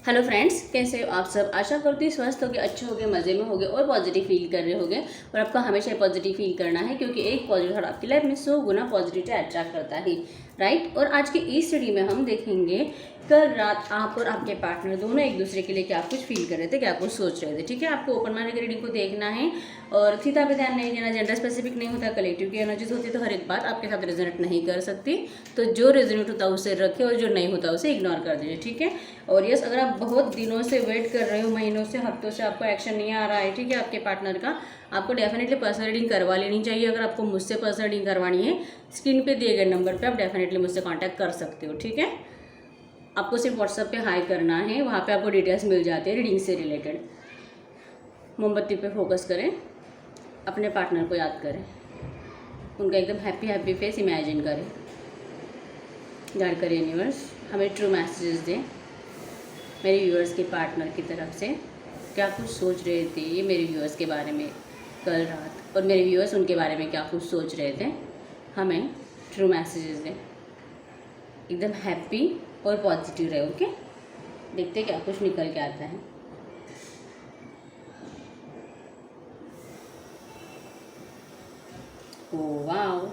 Hello friends, कैसे हो आप सब। आशा करती हूँ स्वस्थ होगे, अच्छे होगे, मज़े में होगे और पॉजिटिव फील कर रहे होगे। और आपको हमेशा पॉजिटिव फील करना है क्योंकि एक पॉजिटिव थॉट आपकी लाइफ में 100 गुना पॉजिटिविटी अट्रैक्ट करता है, राइट। और आज की इस स्टडी में हम देखेंगे कल रात आप और आपके पार्टनर दोनों एक दूसरे के लिए क्या कुछ फील कर रहे थे, क्या कुछ सोच रहे थे। ठीक है, आपको ओपन माइंड की रीडिंग को देखना है और थीटा पे ध्यान नहीं देना। जेंडर स्पेसिफिक नहीं होता, कलेक्टिव की एनर्जीज होती है, तो हर एक बात आपके साथ रेजोनेट नहीं कर सकती। तो जो रेजोनेट होता है उसे रखे और जो नहीं होता उसे इग्नोर कर दीजिए, ठीक है। और यस, अगर आप बहुत दिनों से वेट कर रहे हो, महीनों से, हफ्तों से, आपको एक्शन नहीं आ रहा है, ठीक है, आपके पार्टनर का, आपको डेफिनेटली पर्सनल रीडिंग करवा लेनी चाहिए। अगर आपको मुझसे पर्सनल रीडिंग करवानी है, स्क्रीन पे दिए गए नंबर पे आप डेफिनेटली मुझसे कांटेक्ट कर सकते हो, ठीक है। आपको सिर्फ व्हाट्सएप पे हाई करना है, वहाँ पे आपको डिटेल्स मिल जाती है रीडिंग से रिलेटेड। मोमबत्ती पे फोकस करें, अपने पार्टनर को याद करें, उनका एकदम हैप्पी हैप्पी फेस इमेजिन करें। गाइड करें यूनिवर्स, हमें ट्रू मैसेजेस दें मेरे व्यूअर्स के पार्टनर की तरफ से। क्या कुछ सोच रहे थे ये मेरे व्यूअर्स के बारे में कल रात, और मेरे व्यूअर्स उनके बारे में क्या कुछ सोच रहे थे। हमें ट्रू मैसेजेस दें, एकदम हैप्पी और पॉजिटिव रहे, ओके। देखते क्या कुछ निकल के आता है। Oh wow.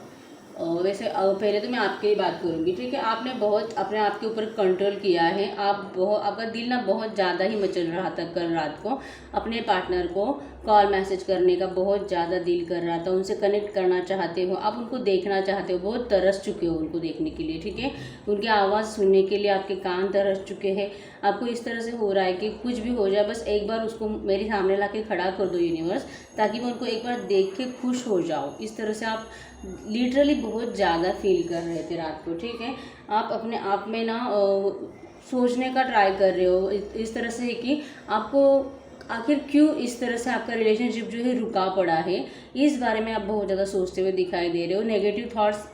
वैसे पहले तो मैं आपकी ही बात करूँगी, ठीक है। आपने बहुत अपने आप के ऊपर कंट्रोल किया है। आपका दिल ना बहुत ज़्यादा ही मचल रहा था कल रात को। अपने पार्टनर को कॉल मैसेज करने का बहुत ज़्यादा दिल कर रहा था, उनसे कनेक्ट करना चाहते हो, आप उनको देखना चाहते हो, बहुत तरस चुके हो उनको देखने के लिए, ठीक है। उनकी आवाज़ सुनने के लिए आपके कान तरस चुके हैं। आपको इस तरह से हो रहा है कि कुछ भी हो जाए, बस एक बार उसको मेरे सामने ला के खड़ा कर दो यूनिवर्स, ताकि मैं उनको एक बार देख के खुश हो जाऊँ। इस तरह से आप लिटरली बहुत ज़्यादा फील कर रहे थे रात को, ठीक है। आप अपने आप में ना सोचने का ट्राई कर रहे हो इस तरह से कि आपको आखिर क्यों इस तरह से आपका रिलेशनशिप जो है रुका पड़ा है, इस बारे में आप बहुत ज़्यादा सोचते हुए दिखाई दे रहे हो। नेगेटिव थॉट्स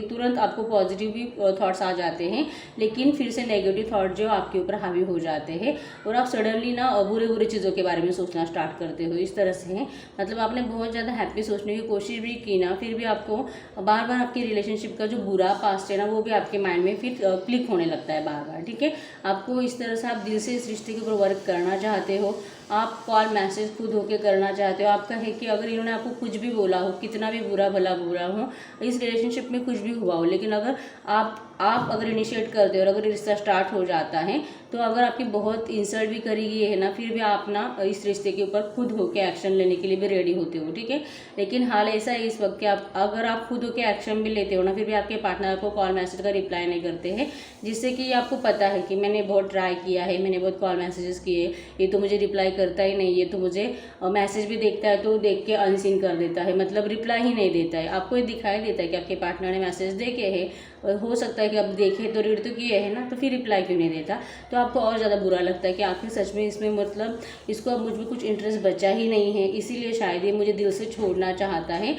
तुरंत आपको पॉजिटिव भी थॉट्स आ जाते हैं, लेकिन फिर से नेगेटिव थॉट जो आपके ऊपर हावी हो जाते हैं और आप सडनली ना बुरे बुरे चीज़ों के बारे में सोचना स्टार्ट करते हो। इस तरह से है, मतलब आपने बहुत ज़्यादा हैप्पी सोचने की कोशिश भी की ना, फिर भी आपको बार बार आपके रिलेशनशिप का जो बुरा पास्ट है ना, वो भी आपके माइंड में फिर क्लिक होने लगता है बार बार, ठीक है। आपको इस तरह से आप दिल से इस रिश्ते के ऊपर वर्क करना चाहते हो। आप कॉल मैसेज खुद होके करना चाहते हो। आपका है कि अगर इन्होंने आपको कुछ भी बोला हो, कितना भी बुरा भला बुरा हो, इस रिलेशनशिप में कुछ भी हुआ हो, लेकिन अगर आप अगर इनिशिएट करते हो और अगर रिश्ता स्टार्ट हो जाता है, तो अगर आपकी बहुत इंसल्ट भी करी गई है ना, फिर भी आप ना इस रिश्ते के ऊपर खुद होके एक्शन लेने के लिए भी रेडी होते हो, ठीक है। लेकिन हाल ऐसा है इस वक्त कि आप अगर आप खुद होके एक्शन भी लेते हो ना, फिर भी आपके पार्टनर को कॉल मैसेज का रिप्लाई नहीं करते हैं, जिससे कि आपको पता है कि मैंने बहुत ट्राई किया है, मैंने बहुत कॉल मैसेजेस किए, ये तो मुझे रिप्लाई करता ही नहीं, ये तो मुझे मैसेज भी देखता है तो देख के अनसीन कर देता है, मतलब रिप्लाई ही नहीं देता है। आपको ये दिखाई देता है कि आपके पार्टनर ने मैसेज देखे हैं, और हो सकता है कि आप देखे तो रीड तो किए हैं ना, तो फिर रिप्लाई क्यों नहीं देता। तो आपको और ज़्यादा बुरा लगता है कि आखिर सच में इसमें मतलब इसको अब मुझ में कुछ इंटरेस्ट बचा ही नहीं है, इसीलिए शायद ये मुझे दिल से छोड़ना चाहता है।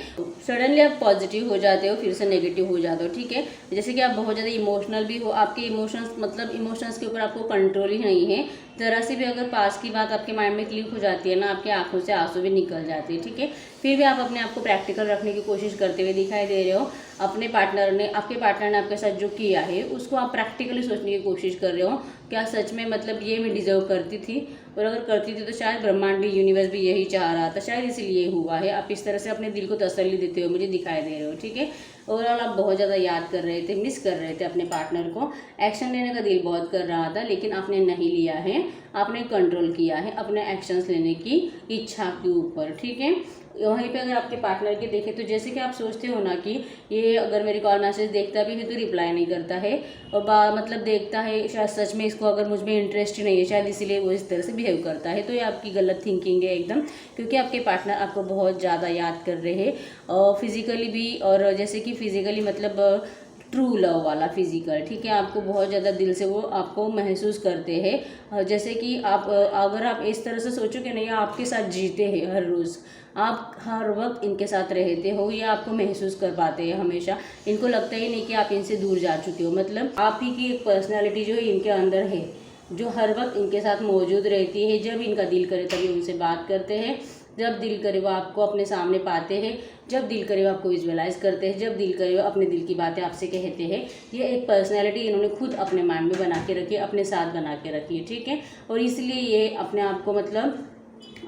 सडनली आप पॉजिटिव हो जाते हो, फिर से नेगेटिव हो जाते हो, ठीक है। जैसे कि आप बहुत ज़्यादा इमोशनल भी हो, आपके इमोशंस मतलब इमोशंस के ऊपर आपको कंट्रोल ही नहीं है। ज़रा सी भी अगर पास की बात आपके माइंड में क्लिक हो जाती है ना, आपकी आंखों से आंसू भी निकल जाते हैं, ठीक है। फिर भी आप अपने आप को प्रैक्टिकल रखने की कोशिश करते हुए दिखाई दे रहे हो। आपके पार्टनर ने आपके साथ जो किया है उसको आप प्रैक्टिकली सोचने की कोशिश कर रहे हो। क्या सच में मतलब ये मैं डिजर्व करती थी, और अगर करती थी तो शायद ब्रह्मांड भी, यूनिवर्स भी यही चाह रहा था, शायद इसीलिए हुआ है। आप इस तरह से अपने दिल को तसल्ली देते हो, मुझे दिखाई दे रहे हो, ठीक है। ओवरऑल आप बहुत ज़्यादा याद कर रहे थे, मिस कर रहे थे अपने पार्टनर को। एक्शन लेने का दिल बहुत कर रहा था, लेकिन आपने नहीं लिया है, आपने कंट्रोल किया है अपने एक्शंस लेने की इच्छा के ऊपर, ठीक है। वहीं पे अगर आपके पार्टनर के देखें तो जैसे कि आप सोचते हो ना कि ये अगर मेरी कॉल मैसेज देखता भी है तो रिप्लाई नहीं करता है, और मतलब देखता है शायद सच में इसको अगर मुझ में इंटरेस्ट ही नहीं है, शायद इसीलिए वो इस तरह से बिहेव करता है। तो ये आपकी गलत थिंकिंग है एकदम, क्योंकि आपके पार्टनर आपको बहुत ज़्यादा याद कर रहे हैं, और फिजिकली भी, और जैसे कि फिजिकली मतलब ट्रू लव वाला फिजिकल, ठीक है। आपको बहुत ज़्यादा दिल से वो आपको महसूस करते हैं। जैसे कि आप अगर आप इस तरह से सोचो कि नहीं आपके साथ जीते हैं हर रोज़, आप हर वक्त इनके साथ रहते हो, ये आपको महसूस कर पाते हैं हमेशा। इनको लगता ही नहीं कि आप इनसे दूर जा चुके हो, मतलब आप ही की एक पर्सनैलिटी जो है इनके अंदर है, जो हर वक्त इनके साथ मौजूद रहती है। जब इनका दिल करे तभी उनसे बात करते हैं, जब दिल करे वो आपको अपने सामने पाते हैं, जब दिल करे वो आपको विजुअलाइज करते हैं, जब दिल करे वो अपने दिल की बातें आपसे कहते हैं। ये एक पर्सनैलिटी इन्होंने खुद अपने माइंड में बना के रखी है, अपने साथ बना के रखी है, ठीक है। और इसलिए ये अपने आप को मतलब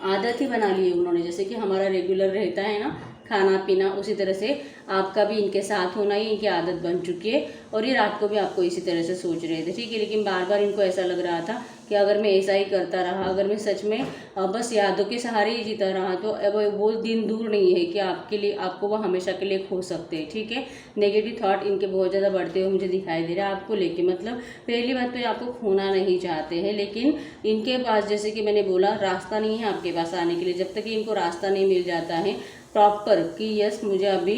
आदत ही बना ली है उन्होंने, जैसे कि हमारा रेगुलर रहता है ना खाना पीना, उसी तरह से आपका भी इनके साथ होना ही इनकी आदत बन चुकी है। और ये रात को भी आपको इसी तरह से सोच रहे थे, ठीक है। लेकिन बार बार इनको ऐसा लग रहा था कि अगर मैं ऐसा ही करता रहा, अगर मैं सच में बस यादों के सहारे ही जीता रहा, तो अब वो दिन दूर नहीं है कि आपके लिए आपको वो हमेशा के लिए खो सकते हैं, ठीक है। नेगेटिव थॉट इनके बहुत ज़्यादा बढ़ते हुए मुझे दिखाई दे रहा है आपको लेके। मतलब पहली बात तो ये आपको खोना नहीं चाहते हैं, लेकिन इनके पास जैसे कि मैंने बोला रास्ता नहीं है आपके पास आने के लिए। जब तक कि इनको रास्ता नहीं मिल जाता है प्रॉपर कि यस मुझे अभी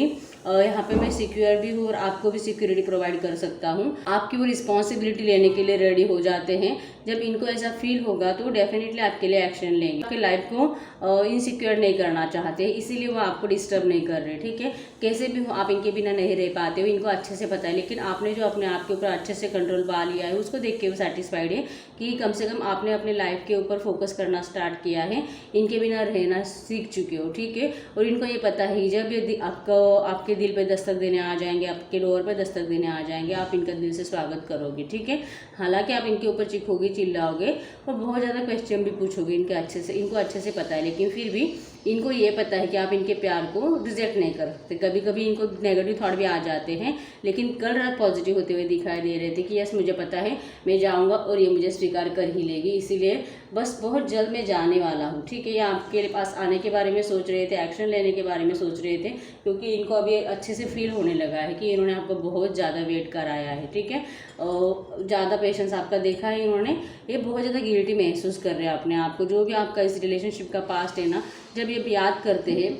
यहाँ पे मैं सिक्योर भी हूँ और आपको भी सिक्योरिटी प्रोवाइड कर सकता हूँ, आपकी वो रिस्पॉन्सिबिलिटी लेने के लिए रेडी हो जाते हैं। जब इनको ऐसा फील होगा तो डेफिनेटली आपके लिए एक्शन लेंगे। आपकी लाइफ को इनसिक्योर नहीं करना चाहते, इसीलिए वो आपको डिस्टर्ब नहीं कर रहे, ठीक है। कैसे भी हो आप इनके बिना नहीं रह पाते हो, इनको अच्छे से पता है। लेकिन आपने जो अपने आप के ऊपर अच्छे से कंट्रोल पा लिया है, उसको देख के वो सेटिस्फाइड है कि कम से कम आपने अपने लाइफ के ऊपर फोकस करना स्टार्ट किया है, इनके बिना रहना सीख चुके हो, ठीक है। और इनको ये पता है जब ये आपको आपके दिल पे दस्तक देने आ जाएंगे, आपके डोर पे दस्तक देने आ जाएंगे, आप इनका दिल से स्वागत करोगे, ठीक है। हालांकि आप इनके ऊपर चीखोगे, चिल्लाओगे और बहुत ज़्यादा क्वेश्चन भी पूछोगे इनको अच्छे से पता है। लेकिन फिर भी इनको ये पता है कि आप इनके प्यार को रिजेक्ट नहीं कर सकते। कभी कभी इनको नेगेटिव थॉट भी आ जाते हैं, लेकिन कल रात पॉजिटिव होते हुए दिखाई दे रहे थे कि यस मुझे पता है मैं जाऊंगा और ये मुझे स्वीकार कर ही लेगी, इसीलिए बस बहुत जल्द मैं जाने वाला हूँ, ठीक है। ये आपके पास आने के बारे में सोच रहे थे, एक्शन लेने के बारे में सोच रहे थे, क्योंकि इनको अभी अच्छे से फील होने लगा है कि इन्होंने आपको बहुत ज़्यादा वेट कराया है, ठीक है। ज़्यादा पेशेंस आपका देखा है इन्होंने। ये बहुत ज़्यादा गिल्टी महसूस कर रहे हैं अपने आप को। जो भी आपका इस रिलेशनशिप का पास्ट है ना, जब ये याद करते हैं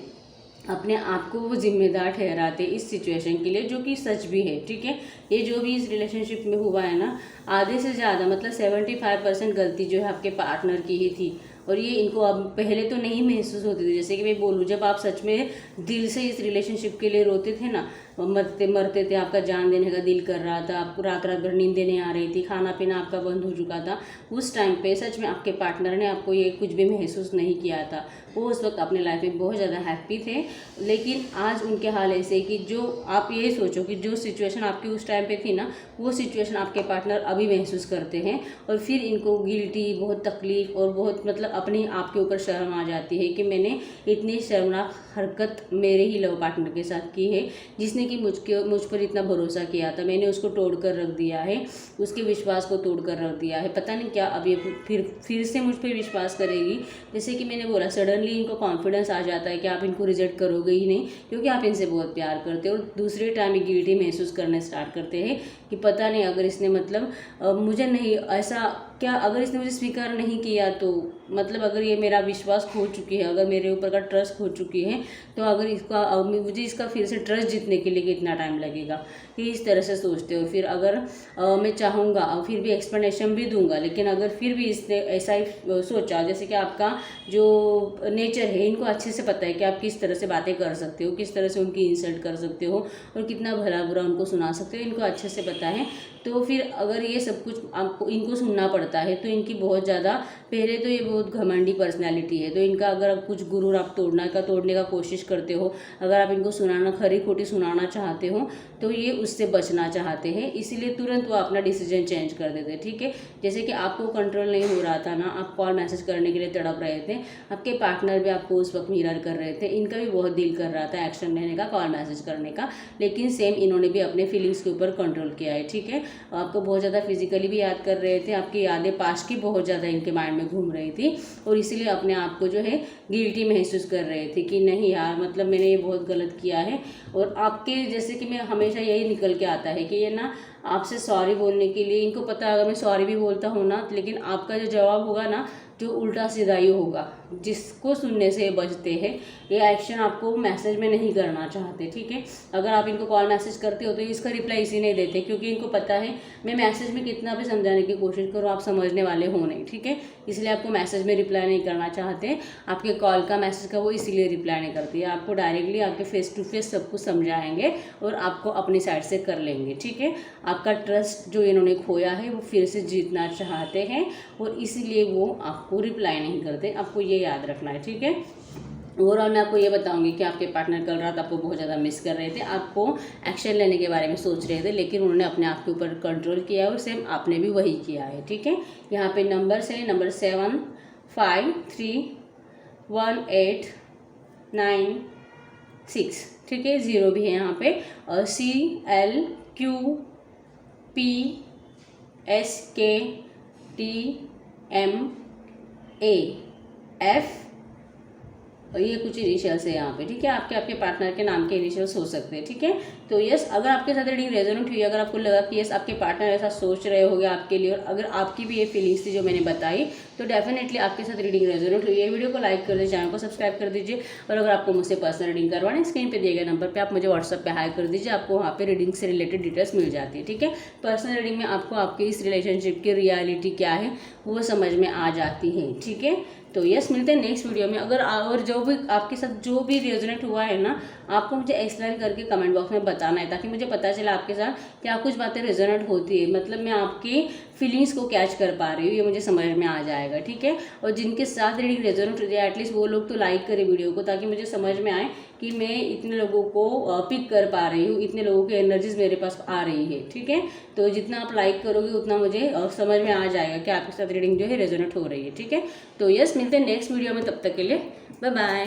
अपने आप को वो जिम्मेदार ठहराते इस सिचुएशन के लिए, जो कि सच भी है, ठीक है। ये जो भी इस रिलेशनशिप में हुआ है ना, आधे से ज़्यादा मतलब 75% गलती जो है आपके पार्टनर की ही थी। और ये इनको अब पहले तो नहीं महसूस होती थी। जैसे कि मैं बोलूँ, जब आप सच में दिल से इस रिलेशनशिप के लिए रोते थे ना, मरते थे, आपका जान देने का दिल कर रहा था, आपको रात रात भर नींदें नहीं आ रही थी, खाना पीना आपका बंद हो चुका था, उस टाइम पे सच में आपके पार्टनर ने आपको ये कुछ भी महसूस नहीं किया था। वो उस वक्त अपने लाइफ में बहुत ज़्यादा हैप्पी थे। लेकिन आज उनके हाल ऐसे कि जो आप यही सोचो कि जो सिचुएशन आपकी उस टाइम पे थी ना, वो सिचुएशन आपके पार्टनर अभी महसूस करते हैं। और फिर इनको गिल्टी, बहुत तकलीफ और बहुत मतलब अपने आप के ऊपर शर्म आ जाती है कि मैंने इतनी शर्मनाक हरकत मेरे ही लव पार्टनर के साथ की है, जिसने कि मुझ पर इतना भरोसा किया था, मैंने उसको तोड़ कर रख दिया है, उसके विश्वास को तोड़ कर रख दिया है। पता नहीं क्या अब ये फिर से मुझ पर विश्वास करेगी। जैसे कि मैंने बोला, सडनली इनको कॉन्फिडेंस आ जाता है कि आप इनको रिजेक्ट करोगे ही नहीं, क्योंकि आप इनसे बहुत प्यार करते हो। और दूसरे टाइम ये गिल्टी महसूस करने स्टार्ट करते हैं कि पता नहीं अगर इसने मतलब मुझे नहीं ऐसा क्या, अगर इसने मुझे स्वीकार नहीं किया तो मतलब अगर ये मेरा विश्वास खो चुकी है, अगर मेरे ऊपर का ट्रस्ट खो चुकी है, तो अगर इसका मुझे इसका फिर से ट्रस्ट जीतने के लिए कितना टाइम लगेगा, कि इस तरह से सोचते हो। फिर अगर मैं चाहूँगा और फिर भी एक्सप्लेनेशन भी दूंगा, लेकिन अगर फिर भी इसने ऐसा ही सोचा, जैसे कि आपका जो नेचर है, इनको अच्छे से पता है कि आप किस तरह से बातें कर सकते हो, किस तरह से उनकी इंसल्ट कर सकते हो और कितना भला बुरा उनको सुना सकते हो, इनको अच्छे से पता है। तो फिर अगर ये सब कुछ आपको इनको सुनना पड़ता है तो इनकी बहुत ज़्यादा, पहले तो ये बहुत घमंडी पर्सनैलिटी है, तो इनका अगर आप कुछ गुरूर आप तोड़ने का कोशिश करते हो, अगर आप इनको सुनाना खरी खोटी सुनाना चाहते हो, तो ये उससे बचना चाहते हैं, इसीलिए तुरंत वो अपना डिसीजन चेंज कर देते हैं, ठीक है। जैसे कि आपको कंट्रोल नहीं हो रहा था ना, आप कॉल मैसेज करने के लिए तड़प रहे थे, आपके पार्टनर भी आपको उस वक्त मिरर कर रहे थे, इनका भी बहुत दिल कर रहा था एक्शन लेने का, कॉल मैसेज करने का, लेकिन सेम इन्होंने भी अपने फीलिंग्स के ऊपर कंट्रोल किया है, ठीक है। आपको बहुत ज़्यादा फिजिकली भी याद कर रहे थे, आपकी यादें पास्ट की बहुत ज़्यादा इनके माइंड में घूम रही थी, और इसीलिए अपने आप को जो है गिल्टी महसूस कर रहे थे कि नहीं यार, मतलब मैंने ये बहुत गलत किया है। और आपके जैसे कि मैं हमेशा यही निकल के आता है कि ये ना आपसे सॉरी बोलने के लिए, इनको पता है अगर मैं सॉरी भी बोलता हूँ ना, लेकिन आपका जो जवाब होगा ना, जो उल्टा सीधा ही होगा, जिसको सुनने से बचते हैं। ये एक्शन आपको मैसेज में नहीं करना चाहते, ठीक है। अगर आप इनको कॉल मैसेज करते हो तो इसका रिप्लाई इसी नहीं देते, क्योंकि इनको पता है मैं मैसेज में कितना भी समझाने की कोशिश करूँ आप समझने वाले हो नहीं, ठीक है। इसलिए आपको मैसेज में रिप्लाई नहीं करना चाहते, आपके कॉल का मैसेज का वो इसीलिए रिप्लाई नहीं करती है। आपको डायरेक्टली आपके फेस टू फेस सब कुछ समझाएंगे और आपको अपनी साइड से कर लेंगे, ठीक है। आपका ट्रस्ट जो इन्होंने खोया है वो फिर से जीतना चाहते हैं, और इसीलिए वो आपको रिप्लाई नहीं करते, आपको ये याद रखना है, ठीक है। ओवरऑल मैं आपको ये बताऊंगी कि आपके पार्टनर कल रात आपको बहुत ज़्यादा मिस कर रहे थे, आपको एक्शन लेने के बारे में सोच रहे थे, लेकिन उन्होंने अपने आप के ऊपर कंट्रोल किया है और सेम आपने भी वही किया है। ठीक है, यहाँ पे नंबर्स है नंबर 7 5 3 1 8 9 6। ठीक है, 0 भी है यहाँ पे, और CLQPSKTMAF, और ये कुछ इनिशियल्स है यहाँ पे। ठीक है, आपके पार्टनर के नाम के इनिशियल्स हो सकते हैं। ठीक है, तो यस, अगर आपके साथ रीडिंग रेजोनेट हुई, अगर आपको लगा कि यस आपके पार्टनर ऐसा सोच रहे होंगे आपके लिए, और अगर आपकी भी ये फीलिंग्स थी जो मैंने बताई, तो डेफिनेटली आपके साथ रीडिंग रेजोनेट हुई है। वीडियो को लाइक कर दीजिए, चैनल को सब्सक्राइब कर दीजिए, और अगर आपको मुझसे पर्सनल रीडिंग करवाना है, स्क्रीन पे दिए गए नंबर पे आप मुझे व्हाट्सअप पे हाई कर दीजिए, आपको वहाँ पे रीडिंग से रिलेटेड डिटेल्स मिल जाती है। ठीक है, पर्सनल रीडिंग में आपको आपके इस रिलेशनशिप की रियलिटी क्या है वो समझ में आ जाती है। ठीक है, तो यस, मिलते हैं नेक्स्ट वीडियो में। अगर और जो भी आपके साथ जो भी रेजोनेट हुआ है ना, आपको मुझे एक्सप्लेन करके कमेंट बॉक्स में बताना है, ताकि मुझे पता चला आपके साथ क्या कुछ बातें रेजोनेट होती है, मतलब मैं आपकी फीलिंग्स को कैच कर पा रही हूँ, ये मुझे समझ में आ जाएगा। ठीक है, और जिनके साथ रीडिंग रेजोनेट होती है एटलीस्ट वो लोग तो लाइक करें वीडियो को, ताकि मुझे समझ में आए कि मैं इतने लोगों को पिक कर पा रही हूँ, इतने लोगों की एनर्जीज मेरे पास आ रही है। ठीक है, तो जितना आप लाइक करोगे उतना मुझे समझ में आ जाएगा कि आपके साथ रीडिंग जो है रेजोनेट हो रही है। ठीक है, तो यस, मिलते हैं नेक्स्ट वीडियो में, तब तक के लिए बाय बाय।